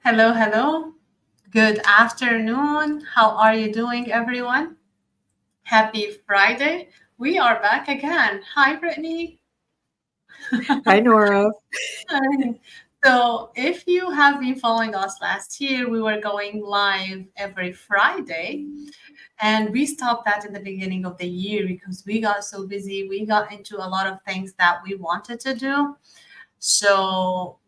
Hello, hello. Good afternoon. How are you doing, everyone? Happy Friday. We are back again. Hi, Brittney. Hi, Nora. Hi. So, if you have been following us last year, we were going live every Friday, and we stopped that in the beginning of the year because we got so busy. We got into a lot of things that we wanted to do. So,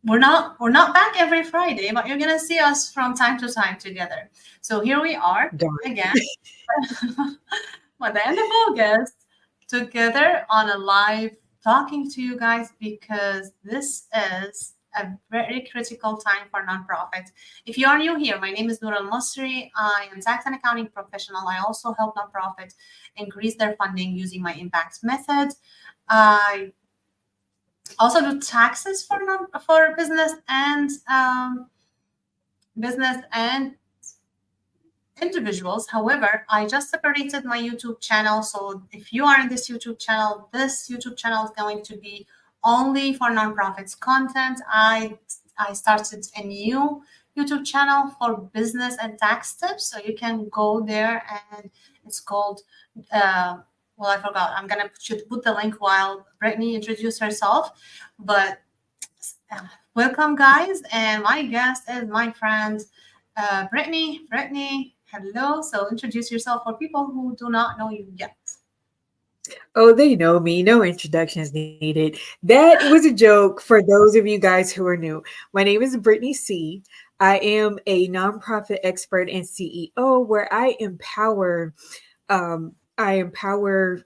we're not back every Friday, but you're gonna see us from time to time together. So here we are Darn. again by the end of August, together on a live talking to you guys because this is a very critical time for nonprofits. If you are new here, my name is Noor Al Masri. I am tax and accounting professional. I also help nonprofits increase their funding using my impact method. I also do taxes for business and business and individuals. However, I just separated my YouTube channel. So if you are in this YouTube channel is going to be only for nonprofits content. I started a new YouTube channel for business and tax tips. So you can go there and it's called well, I forgot. I'm gonna should put the link while Brittney introduced herself. But welcome, guys, and my guest is my friend Brittney. Brittney, hello. So introduce yourself for people who do not know you yet. Oh, they know me. No introductions needed. That was a joke for those of you guys who are new. My name is Brittney C. I am a nonprofit expert and CEO where I empower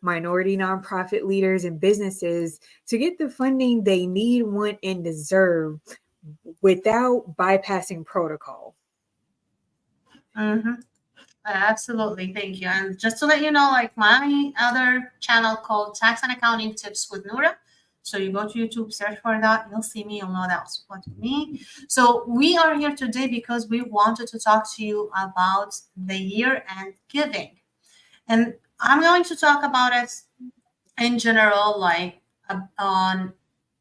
minority nonprofit leaders and businesses to get the funding they need, want, and deserve without bypassing protocol. Mm-hmm. Absolutely, thank you. And just to let you know, like my other channel called Tax and Accounting Tips with Noura. So you go to YouTube, search for that, you'll see me, you'll know that's what me. So we are here today because we wanted to talk to you about the year-end giving. And I'm going to talk about it in general, like on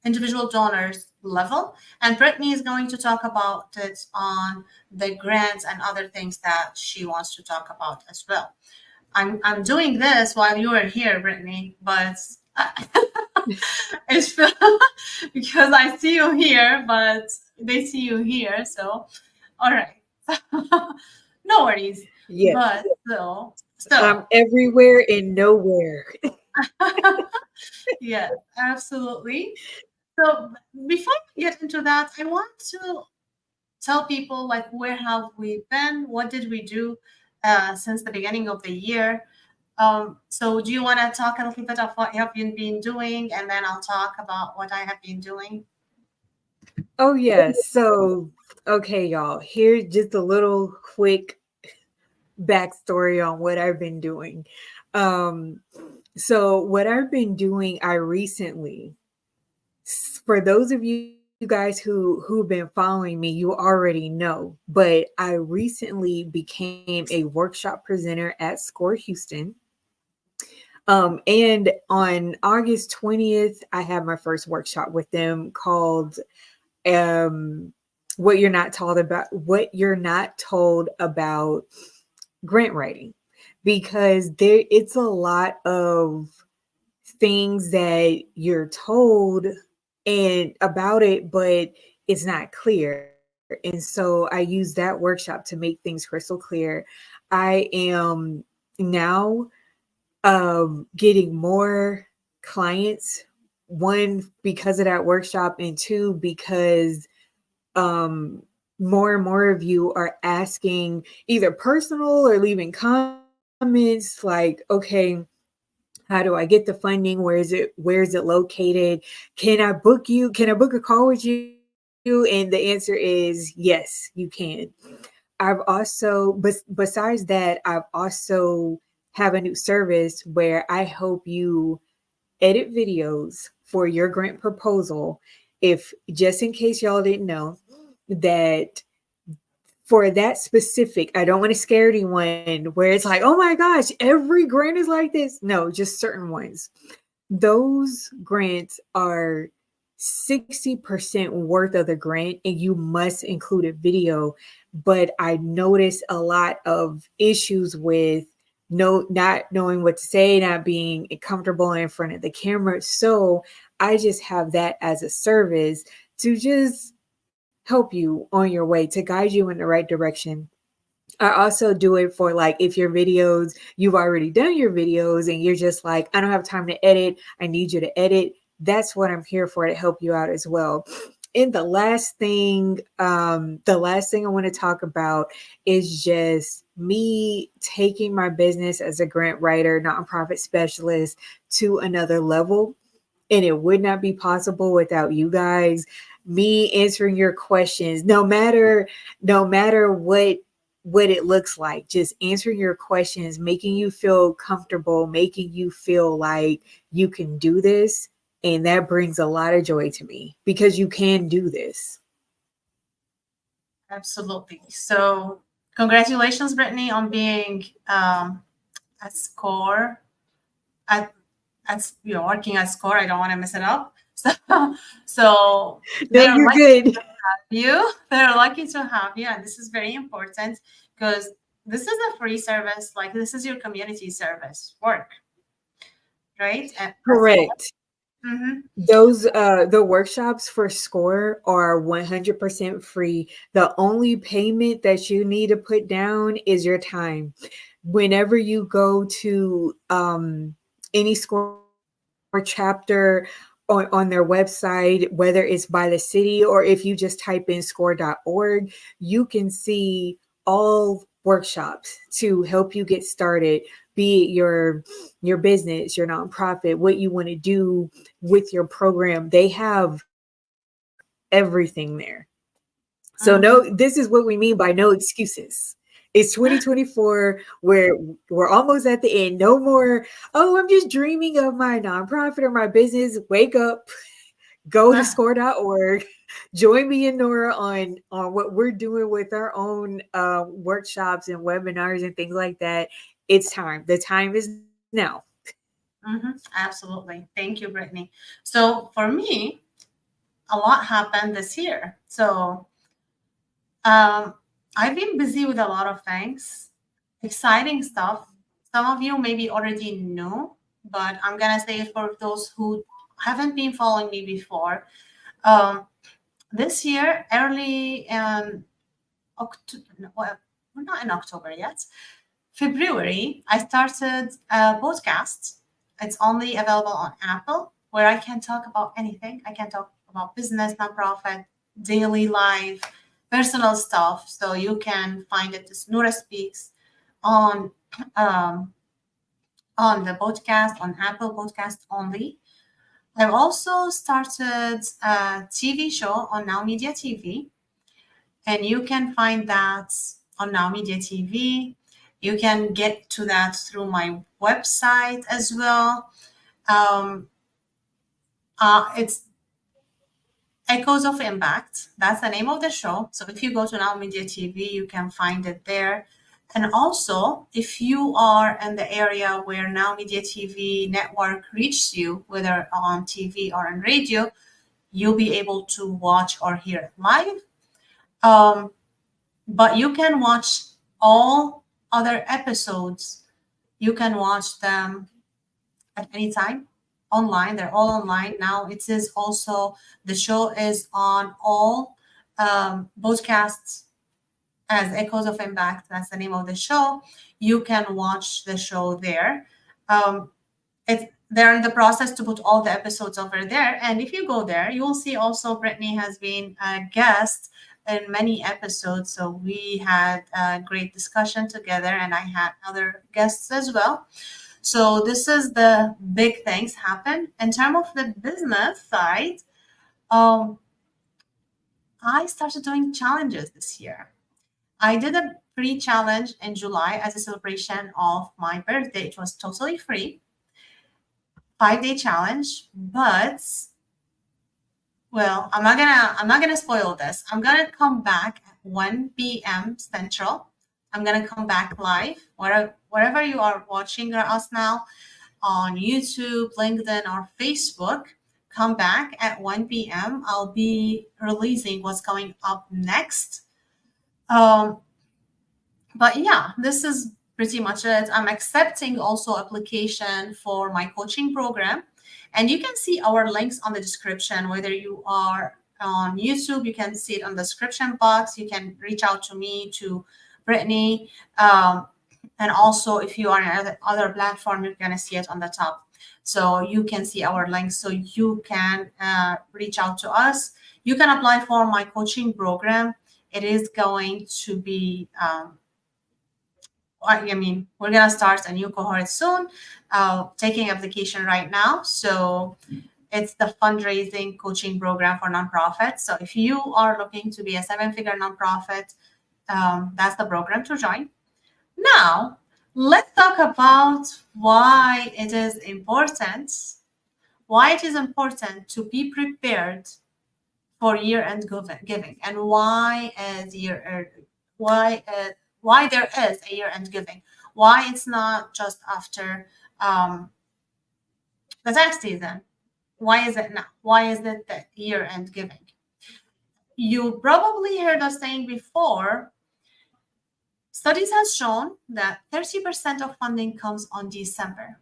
individual donors level. And Brittney is going to talk about it on the grants and other things that she wants to talk about as well. I'm doing this while you are here, Brittney, but it's because I see you here, but they see you here. So, all right, no worries. Yes, But I'm still, everywhere and nowhere. yes, absolutely. So before we get into that, I want to tell people like where have we been, what did we do since the beginning of the year. So do you want to talk a little bit of what you have been doing, and then I'll talk about what I have been doing. Oh, yes. So, okay, y'all, here's just a little quick backstory on what I've been doing. Um, so, what I've been doing, I recently, for those of you guys who've been following me, you already know, but I recently became a workshop presenter at SCORE Houston. And on August 20th, I had my first workshop with them called um what you're not told about grant writing, because it's a lot of things that you're told and about it, but it's not clear. And so I use that workshop to make things crystal clear. I am now getting more clients, one because of that workshop, and two because um more and more of you are asking either personal or leaving comments like, okay, how do I get the funding? Where is it located? Can I book a call with you? And the answer is yes, you can. I've also, besides that, I've also have a new service where I help you edit videos for your grant proposal. If just in case y'all didn't know that, for that specific, I don't want to scare anyone where it's like, oh my gosh, every grant is like this. No, just certain ones. Those grants are 60% worth of the grant, and you must include a video. But I noticed a lot of issues with not knowing what to say, not being comfortable in front of the camera. So I just have that as a service to just help you on your way, to guide you in the right direction. I also do it for, like, if your videos, you've already done your videos and you're just like, I don't have time to edit, I need you to edit. That's what I'm here for, to help you out as well. And the last thing I want to talk about is just me taking my business as a grant writer, nonprofit specialist, to another level. And it would not be possible without you guys. Me answering your questions, no matter what it looks like, just answering your questions, making you feel comfortable, making you feel like you can do this. And that brings a lot of joy to me, because you can do this. Absolutely. So, congratulations, Brittney, on being at SCORE. At, you're working at SCORE. I don't want to mess it up. So No, they're you're lucky good. to have you. They're lucky to have you, and this is very important because this is a free service. Like, this is your community service work, right? And Correct. mm-hmm. Those the workshops for SCORE are 100% free. The only payment that you need to put down is your time. Whenever you go to any SCORE chapter on their website, whether it's by the city or if you just type in score.org, you can see all workshops to help you get started, be it your business, your nonprofit, what you want to do with your program. They have everything there. So no, this is what we mean by no excuses. It's 2024, where we're almost at the end. No more, oh, I'm just dreaming of my nonprofit or my business. Wake up, go to score.org, join me and Nora on what we're doing with our own workshops and webinars and things like that. It's time. The time is now. Absolutely. Thank you, Brittney. So for me, a lot happened this year. So I've been busy with a lot of things, exciting stuff. Some of you maybe already know, but I'm gonna say it for those who haven't been following me before. This year, early in October, well, we're not in October yet. February, I started a podcast. It's only available on Apple, where I can talk about anything. I can talk about business, nonprofit, daily life, personal stuff. So you can find it as Nura Speaks on um, on the podcast, on Apple Podcast only. I've also started a TV show on Now Media TV, and you can find that on Now Media TV. You can get to that through my website as well. It's Echoes of Impact. That's the name of the show. So if you go to Now Media TV, you can find it there. And also, if you are in the area where Now Media TV network reaches you, whether on TV or on radio, you'll be able to watch or hear it live. But you can watch all other episodes. You can watch them at any time online. They're all online now. It is also, the show is on all podcasts as Echoes of Impact. That's the name of the show. You can watch the show there. They're in the process to put all the episodes over there. And if you go there, you will see also Brittney has been a guest in many episodes. So we had a great discussion together, and I had other guests as well. So this is the big things happen. In terms of the business side, I started doing challenges this year. I did a free challenge in July as a celebration of my birthday. It was totally free, 5-day challenge. But well, I'm not gonna spoil this. I'm gonna come back at 1 p.m. Central. I'm gonna come back live wherever you are watching us now, on YouTube, LinkedIn, or Facebook. come back at 1 p.m. I'll be releasing what's going up next. Um, but yeah, this is pretty much it. I'm accepting also application for my coaching program, and you can see our links on the description. Whether you are on YouTube, you can see it on the description box. You can reach out to me, to Brittnei, and also if you are on other platform, you're gonna see it on the top. So you can see our links. So you can reach out to us. You can apply for my coaching program. It is going to be I mean, we're gonna start a new cohort soon, taking application right now. So it's the fundraising coaching program for nonprofits. So if you are looking to be a seven-figure nonprofit, that's the program to join. Now, let's talk about why it is important to be prepared for year-end giving, and why why there is a year-end giving, why it's not just after the tax season. Why is it now? Why is it the year-end giving? You probably heard us saying before, studies has shown that 30% of funding comes on December.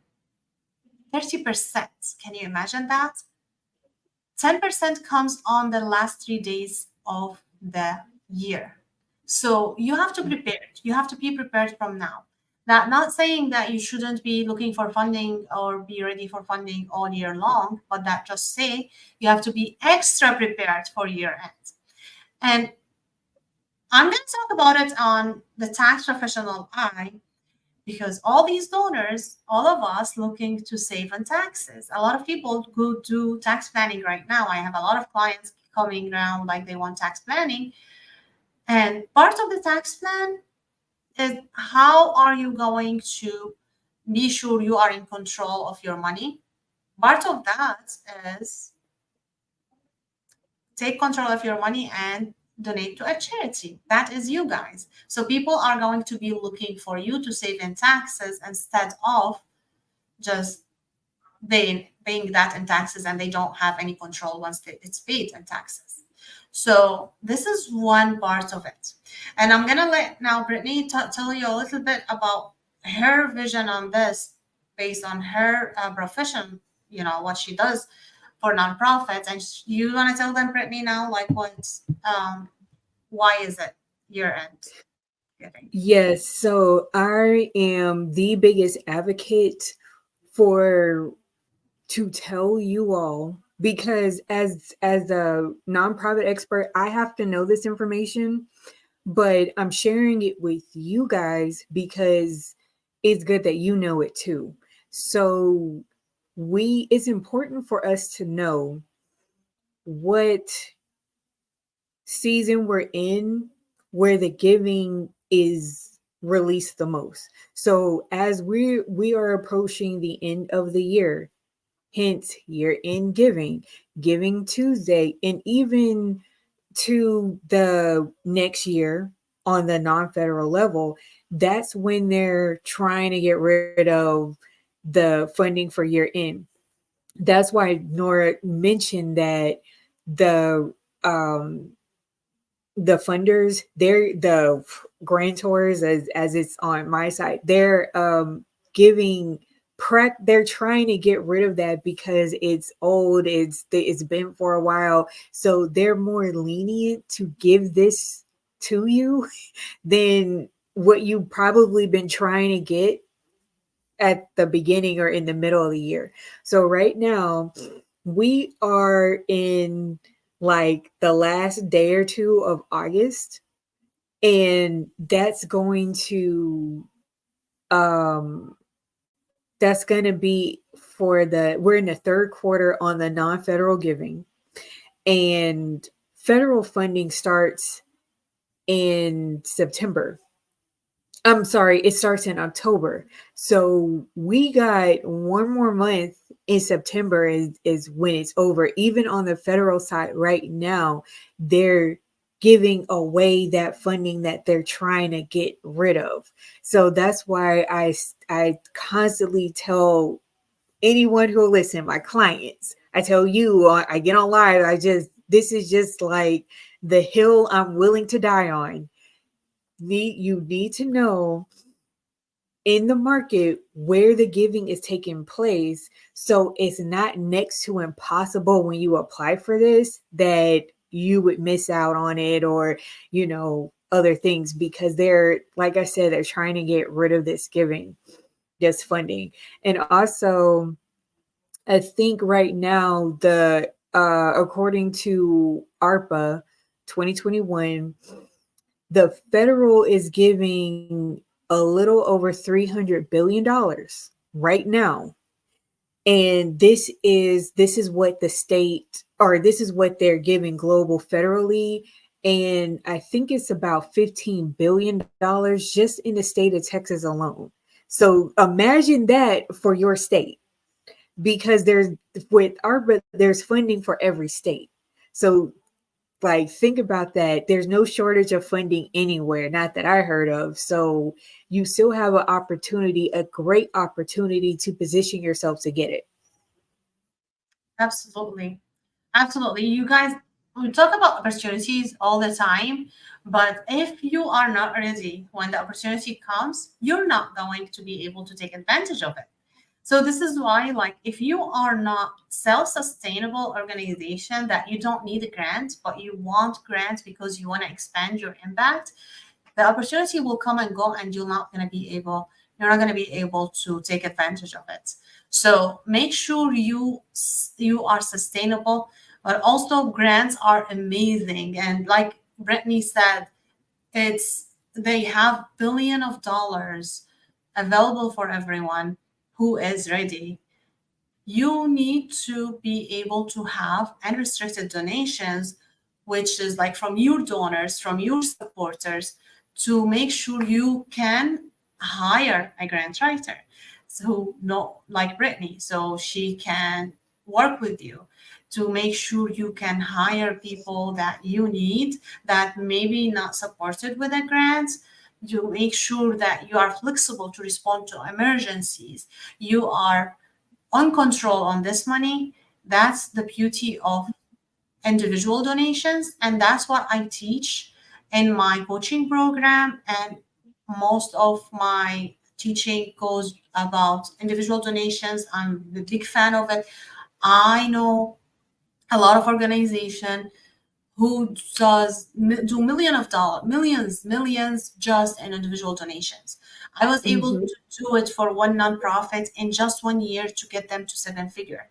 30%. Can you imagine that? 10% comes on the last 3 days of the year. So you have to prepare. You have to be prepared from now. Not saying that you shouldn't be looking for funding or be ready for funding all year long, but that just say you have to be extra prepared for year end. And I'm going to talk about it on the tax professional eye, because all these donors, all of us looking to save on taxes. A lot of people go do tax planning right now. I have a lot of clients coming around like they want tax planning. And part of the tax plan is how are you going to be sure you are in control of your money? Part of that is take control of your money and donate to a charity. That is you guys. So people are going to be looking for you to save in taxes instead of just paying that in taxes, and they don't have any control once it's paid in taxes. So this is one part of it. And I'm going to let now Brittnei tell you a little bit about her vision on this based on her profession, what she does for nonprofits. And you want to tell them, Brittnei, now, like why is it year end giving? Yes, so I am the biggest advocate for to tell you all, because as a nonprofit expert, I have to know this information, but I'm sharing it with you guys because it's good that you know it too. So it's important for us to know what season we're in where the giving is released the most. So as we are approaching the end of the year, hence year-end Giving Tuesday, and even to the next year on the non-federal level, that's when they're trying to get rid of the funding for year-end. That's why Nora mentioned that the um the funders, they're the grantors, as it's on my side, they're giving they're trying to get rid of that because it's old, it's been for a while, so they're more lenient to give this to you than what you've probably been trying to get at the beginning or in the middle of the year. So right now we are in like the last day or two of August, and um that's going to be we're in the third quarter on the non-federal giving, and federal funding starts in September. I'm sorry, it starts in October. So we got one more month in September is when it's over. Even on the federal side right now, they're giving away that funding that they're trying to get rid of. So that's why I constantly tell anyone who will listen, my clients, I tell you, I get on live. This is just like the hill I'm willing to die on. You need to know in the market where the giving is taking place, so it's not next to impossible when you apply for this that you would miss out on it, or other things, because they're, like I said, they're trying to get rid of this funding. And also, I think right now, the according to ARPA 2021, the federal is giving a little over $300 billion right now. And this is what the state, or this is what they're giving global federally. And I think it's about $15 billion just in the state of Texas alone. So imagine that for your state, because with ARPA, there's funding for every state. So, like, think about that. There's no shortage of funding anywhere, not that I heard of. So you still have an opportunity, a great opportunity, to position yourself to get it. Absolutely. Absolutely. You guys, we talk about opportunities all the time, but if you are not ready when the opportunity comes, you're not going to be able to take advantage of it. So this is why, like, if you are not self-sustainable organization that you don't need a grant, but you want grants because you want to expand your impact, the opportunity will come and go, and you're not going to be able to take advantage of it. So make sure you are sustainable, but also grants are amazing. And like Brittney said, they have billion of dollars available for everyone who is ready. You need to be able to have unrestricted donations, which is like from your donors, from your supporters, to make sure you can hire a grant writer. So, no, like Brittney, so she can work with you to make sure you can hire people that you need that maybe not supported with a grant. You make sure that you are flexible to respond to emergencies. You are on control on this money. That's the beauty of individual donations. And that's what I teach in my coaching program. And most of my teaching goes about individual donations. I'm a big fan of it. I know a lot of organization who do millions just in individual donations. I was able Mhm. to do it for one nonprofit in just 1 year to get them to seven figure.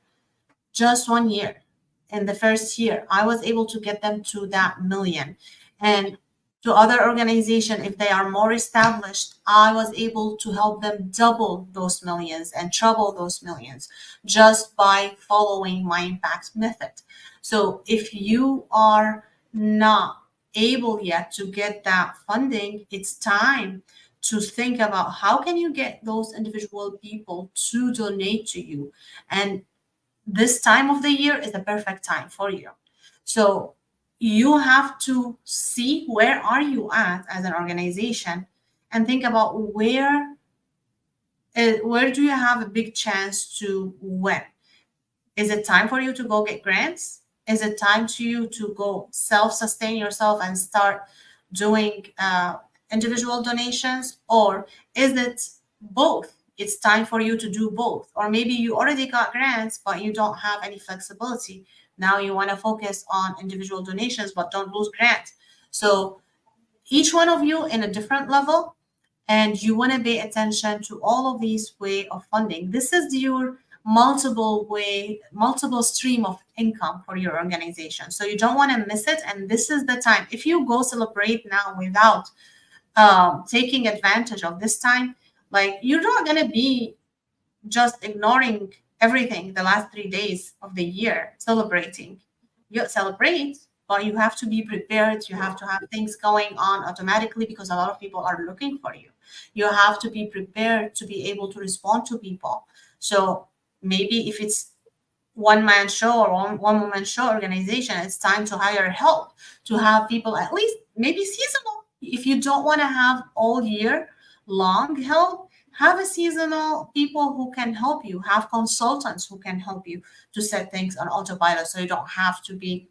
Just 1 year. In the first year, I was able to get them to that million. And to other organization, if they are more established, I was able to help them double those millions and treble those millions just by following my impact method. So if you are not able yet to get that funding, it's time to think about how can you get those individual people to donate to you. And this time of the year is the perfect time for you. So you have to see where are you at as an organization and think about where do you have a big chance to win. Is it time for you to go get grants? Is it time to you to go self-sustain yourself and start doing individual donations? Or is it both? It's time for you to do both. Or maybe you already got grants, but you don't have any flexibility. Now you want to focus on individual donations, but don't lose grants. So each one of you in a different level, and you want to pay attention to all of these way of funding. This is your multiple stream of income for your organization. So you don't want to miss it. And this is the time. If you go celebrate now without taking advantage of this time, like you're not going to be just ignoring everything the last 3 days of the year celebrating. You celebrate, but you have to be prepared. You have to have things going on automatically because a lot of people are looking for you. You have to be prepared to be able to respond to people. So maybe if it's one man show or one woman show organization, it's time to hire help, to have people at least maybe seasonal. If you don't want to have all year long help, have a seasonal people who can help you, have consultants who can help you to set things on autopilot so you don't have to be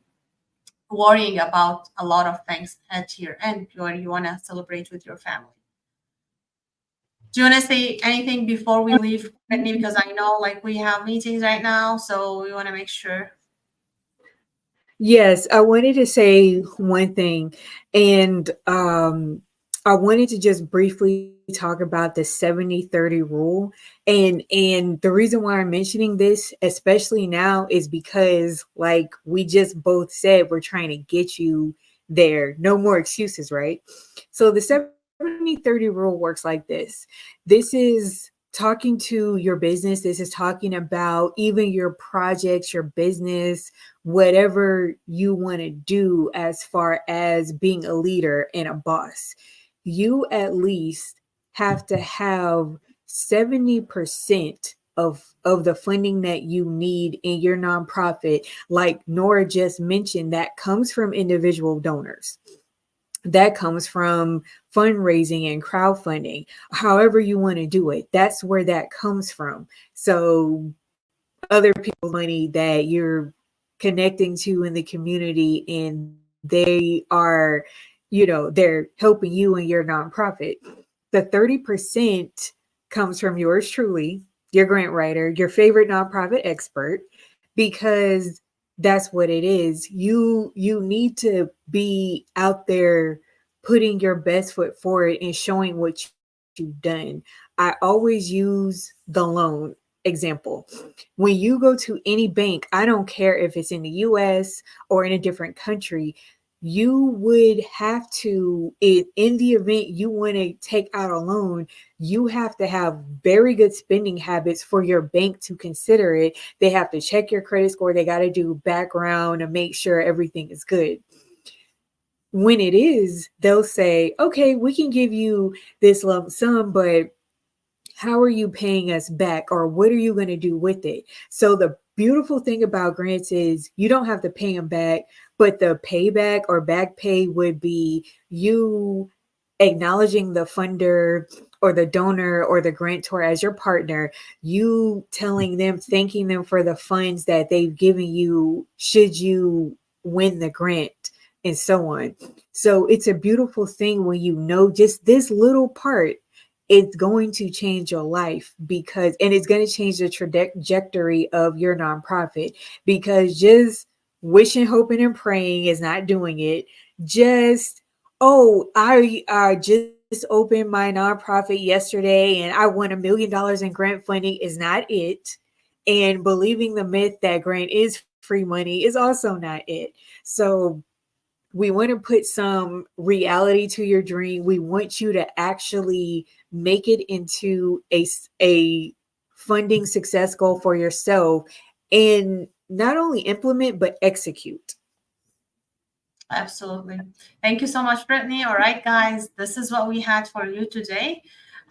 worrying about a lot of things at your end when you want to celebrate with your family. Do you want to say anything before we leave, Brittney? Because I know like we have meetings right now, so we want to make sure. Yes, I wanted to say one thing, and I wanted to just briefly talk about the 70-30 rule. And the reason why I'm mentioning this, especially now, is because like we just both said, we're trying to get you there. No more excuses, right? So the 70-30 rule works like this. This is talking to your business. This is talking about even your projects, your business, whatever you want to do as far as being a leader and a boss. You at least have to have 70% of the funding that you need in your nonprofit, like Nora just mentioned, that comes from individual donors. That comes from fundraising and crowdfunding, however you want to do it. That's where that comes from. So other people's money that you're connecting to in the community, and they are, they're helping you in your nonprofit. The 30% comes from yours truly, your grant writer, your favorite nonprofit expert, because that's what it is. You need to be out there putting your best foot forward and showing what you've done. I always use the loan example. When you go to any bank, I don't care if it's in the US or in a different country, you would have to, in the event you want to take out a loan, you have to have very good spending habits for your bank to consider it. They have to check your credit score. They got to do background and make sure everything is good. When it is, they'll say, okay, we can give you this lump sum, but how are you paying us back, or what are you going to do with it? So the beautiful thing about grants is you don't have to pay them back, but the payback or back pay would be you acknowledging the funder or the donor or the grantor as your partner, you telling them, thanking them for the funds that they've given you should you win the grant, and so on. So it's a beautiful thing when you know just this little part, it's going to change your life, because, and it's going to change the trajectory of your nonprofit, because just wishing, hoping, and praying is not doing it. Just, oh, I just opened my nonprofit yesterday and I won $1 million in grant funding is not it. And believing the myth that grant is free money is also not it. So we want to put some reality to your dream. We want you to actually make it into a funding success goal for yourself, and not only implement but execute. Absolutely. Thank you so much, Brittney. All right, guys, this is what we had for you today.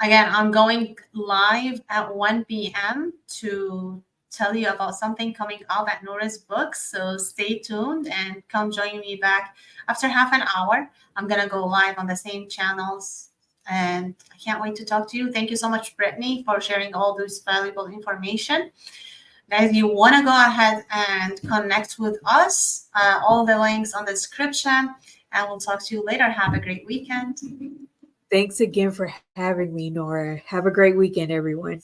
Again, I'm going live at 1 p.m. to tell you about something coming up at Nora's Books. So stay tuned and come join me back after half an hour. I'm going to go live on the same channels. And I can't wait to talk to you. Thank you so much, Brittney, for sharing all this valuable information. Guys, you want to go ahead and connect with us. All the links on the description. And we'll talk to you later. Have a great weekend. Thanks again for having me, Nora. Have a great weekend, everyone.